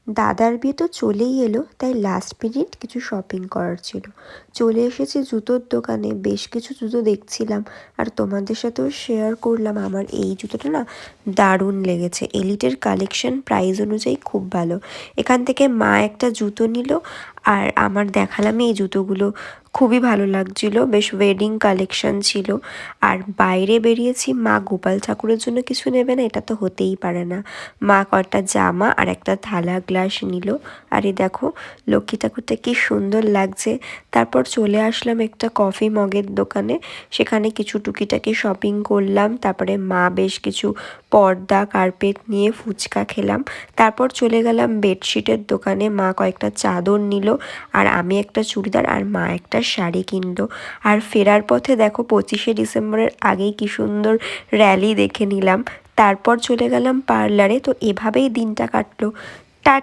দাদার বিয়ে তো চলেই এলো, তাই লাস্ট মিনিট কিছু শপিং করার ছিল। চলে এসেছি জুতোর দোকানে, বেশ কিছু জুতো দেখছিলাম আর তোমাদের সাথেও শেয়ার করলাম। আমার এই জুতোটা না দারুণ লেগেছে। এলিটের কালেকশন প্রাইস অনুযায়ী খুব ভালো। এখান থেকে মা একটা জুতো নিল আর আমার দেখালাম এই জুতোগুলো, খুবই ভালো লাগছিল, বেশ ওয়েডিং কালেকশন ছিল। আর বাইরে বেরিয়েছি, মা গোপাল ঠাকুরের জন্য কিছু নেবে না এটা তো হতেই পারে না। মা কটা জামা আর একটা থালা গ্লাস নিল। আর এই দেখো লক্ষ্মী ঠাকুরটা কি সুন্দর লাগছে। তারপর চলে আসলাম একটা কফি মগের দোকানে, সেখানে কিছু টুকিটাকি শপিং করলাম। তারপরে মা বেশ কিছু পর্দা কার্পেট নিয়ে ফুচকা খেলাম। তারপর চলে গেলাম বেডশিটের দোকানে, মা কয়েকটা চাদর নিল আর আমি একটা চুড়িদার আর মা একটা শাড়ি কিনলো। আর ফেরার পথে দেখো 25শে ডিসেম্বরের আগেই কি সুন্দর র্যালি দেখে নিলাম। তারপর চলে গেলাম পার্লারে। তো এভাবেই দিনটা কাটলো।